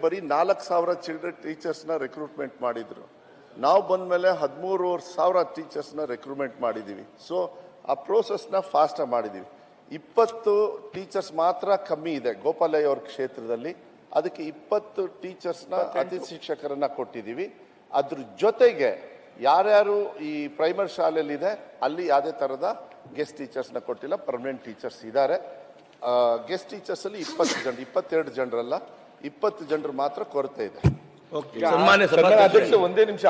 ಬರೀ 4,000 children ಟೀಚರ್ಸ್ನ recruitment ಮಾಡಿದ್ರು. ನಾವು ಬಂದ ಮೇಲೆ 13,500 ಟೀಚರ್ಸ್ನ ರಿಕ್ರೂಟ್ಮೆಂಟ್ ಮಾಡಿದ್ದೀವಿ. ಸೊ ಆ ಪ್ರೋಸೆಸ್ನ ಫಾಸ್ಟ್ ಮಾಡಿದ್ದೀವಿ. 20 ಟೀಚರ್ಸ್ ಮಾತ್ರ ಕಮ್ಮಿ ಇದೆ ಗೋಪಾಲಯ್ಯ ಅವ್ರ ಕ್ಷೇತ್ರದಲ್ಲಿ. ಅದಕ್ಕೆ 20 ಟೀಚರ್ಸ್ನ ಅತಿಥಿ ಶಿಕ್ಷಕರನ್ನ ಕೊಟ್ಟಿದ್ದೀವಿ. ಅದ್ರ ಜೊತೆಗೆ ಯಾರ್ಯಾರು ಈ ಪ್ರೈಮರಿ ಶಾಲೆಯಲ್ಲಿದೆ ಅಲ್ಲಿ ಯಾವುದೇ ಥರದ ಗೆಸ್ಟ್ ಟೀಚರ್ಸ್ನ ಕೊಟ್ಟಿಲ್ಲ, ಪರ್ಮನೆಂಟ್ ಟೀಚರ್ಸ್ ಇದ್ದಾರೆ. ಗೆಸ್ಟ್ ಟೀಚರ್ಸ್ ಅಲ್ಲಿ 20 ಜನ, 22 ಜನರಲ್ಲ, 20 ಜನರು ಮಾತ್ರ ಕೊರತೆ ಇದೆ. ಅಧ್ಯಕ್ಷ ಒಂದೇ ನಿಮಿಷ,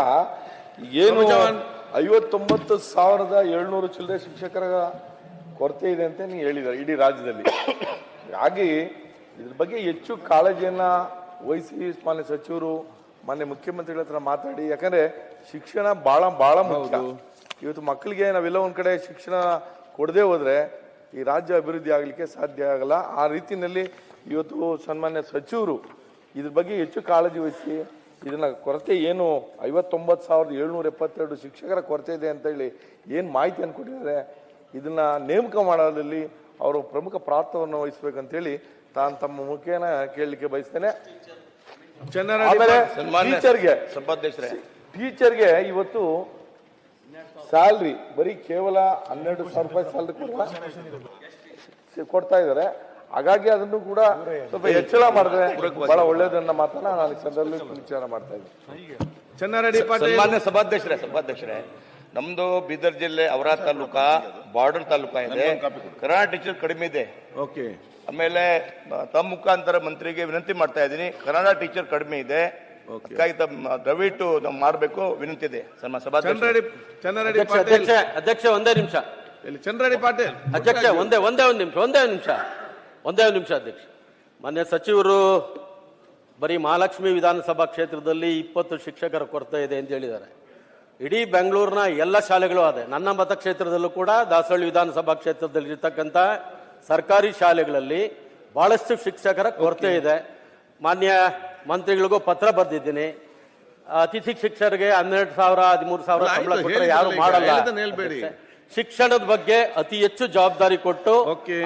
ಏನು 59,700 ಚಿಲ್ಲರೆ ಶಿಕ್ಷಕರ ಕೊರತೆ ಇದೆ ಅಂತ ನೀವು ಹೇಳಿದ್ದಾರೆ ಇಡೀ ರಾಜ್ಯದಲ್ಲಿ. ಹಾಗೆ ಇದ್ರ ಬಗ್ಗೆ ಹೆಚ್ಚು ಕಾಳಜಿಯನ್ನ ವಹಿಸಿ ಮಾನ್ಯ ಸಚಿವರು ಮಾನ್ಯ ಮುಖ್ಯಮಂತ್ರಿಗಳ ಹತ್ರ ಮಾತಾಡಿ, ಯಾಕಂದ್ರೆ ಶಿಕ್ಷಣ ಬಹಳ ಮುಖ್ಯ. ಇವತ್ತು ಮಕ್ಕಳಿಗೆ ನಾವೆಲ್ಲ ಒಂದ್ ಕಡೆ ಶಿಕ್ಷಣ ಕೊಡದೆ ಹೋದ್ರೆ ಈ ರಾಜ್ಯ ಅಭಿವೃದ್ಧಿ ಆಗ್ಲಿಕ್ಕೆ ಸಾಧ್ಯ ಆಗಲ್ಲ. ಆ ರೀತಿಯಲ್ಲಿ ಇವತ್ತು ಸನ್ಮಾನ್ಯ ಸಚಿವರು ಇದ್ರ ಬಗ್ಗೆ ಹೆಚ್ಚು ಕಾಳಜಿ ವಹಿಸಿ ಇದನ್ನ ಕೊರತೆ ಏನು 59,772 ಶಿಕ್ಷಕರ ಕೊರತೆ ಇದೆ ಅಂತ ಹೇಳಿ ಏನ್ ಮಾಹಿತಿ ಅನ್ಕೊಟ್ಟಿದ್ದಾರೆ, ಇದನ್ನ ನೇಮಕ ಮಾಡೋದ್ರಲ್ಲಿ ಅವರು ಪ್ರಮುಖ ಪಾತ್ರವನ್ನು ವಹಿಸ್ಬೇಕಂತೇಳಿ ತಾನು ತಮ್ಮ ಮುಖೇನ ಕೇಳಲಿಕ್ಕೆ ಬಯಸ್ತೇನೆ. ಟೀಚರ್ಗೆ ಇವತ್ತು ಸ್ಯಾಲ್ರಿ ಬರೀ ಕೇವಲ 12,000 ರೂಪಾಯಿ ಸ್ಯಾಲ್ರಿ ಕೊಡ್ತಾ ಇದ್ದಾರೆ. ಹಾಗಾಗಿ ಅದನ್ನು ಕೂಡ ಸ್ವಲ್ಪ ಹೆಚ್ಚಳ ಮಾಡಿದ್ರೆ ಬಹಳ ಒಳ್ಳೇದನ್ನ ಮಾತನ್ನ ನಾನು ಸಂದರ್ಭದಲ್ಲಿ ವಿಚಾರ ಮಾಡ್ತಾ ಇದ್ದೀನಿ. ಸಭಾಧ್ಯಕ್ಷರೇ, ನಮ್ದು ಬೀದರ್ ಜಿಲ್ಲೆ ಔರಾ ತಾಲೂಕಾ ಬಾರ್ಡರ್ ತಾಲೂಕಾ ಇದೆ. ಕನ್ನಡ ಟೀಚರ್ ಕಡಿಮೆ ಇದೆ. ಆಮೇಲೆ ತಮ್ಮ ಮುಖಾಂತರ ಮಂತ್ರಿಗೆ ವಿನಂತಿ ಮಾಡ್ತಾ ಇದ್ದೀನಿ, ಕನ್ನಡ ಟೀಚರ್ ಕಡಿಮೆ ಇದೆ, ದಯವಿಟ್ಟು ಮಾಡಬೇಕು ವಿನಂತಿ ಇದೆ. ಅಧ್ಯಕ್ಷ ಒಂದೇ ನಿಮಿಷ. ಚಂದ್ರಡಿ ಪಾಟೀಲ್ ಅಧ್ಯಕ್ಷ ಒಂದೇ ನಿಮಿಷ ಅಧ್ಯಕ್ಷ. ಮಾನ್ಯ ಸಚಿವರು ಬರೀ ಮಹಾಲಕ್ಷ್ಮಿ ವಿಧಾನಸಭಾ ಕ್ಷೇತ್ರದಲ್ಲಿ 20 ಶಿಕ್ಷಕರ ಕೊರತೆ ಇದೆ ಅಂತ ಹೇಳಿದ್ದಾರೆ. ಇಡೀ ಬೆಂಗಳೂರಿನ ಎಲ್ಲ ಶಾಲೆಗಳು ಅದೇ. ನನ್ನ ಮತಕ್ಷೇತ್ರದಲ್ಲೂ ಕೂಡ ದಾಸಹಳ್ಳಿ ವಿಧಾನಸಭಾ ಕ್ಷೇತ್ರದಲ್ಲಿ ಇರತಕ್ಕಂಥ ಸರ್ಕಾರಿ ಶಾಲೆಗಳಲ್ಲಿ ಬಹಳಷ್ಟು ಶಿಕ್ಷಕರ ಕೊರತೆ ಇದೆ. ಮಾನ್ಯ ಮಂತ್ರಿಗಳಿಗೂ ಪತ್ರ ಬರೆದಿದ್ದೀನಿ. ಅತಿಥಿ ಶಿಕ್ಷಕರಿಗೆ 12,000 13,000 ಸಂಬಳ ಕೊಟ್ಟರೆ ಯಾರು ಮಾಡಲ್ಲ. ಶಿಕ್ಷಣದ ಬಗ್ಗೆ ಅತಿ ಹೆಚ್ಚು ಜವಾಬ್ದಾರಿ ಕೊಟ್ಟು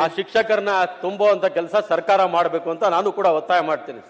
ಆ ಶಿಕ್ಷಕರನ್ನ ತುಂಬುವಂತ ಕೆಲಸ ಸರ್ಕಾರ ಮಾಡಬೇಕು ಅಂತ ನಾನು ಕೂಡ ಒತ್ತಾಯ ಮಾಡ್ತೀನಿ.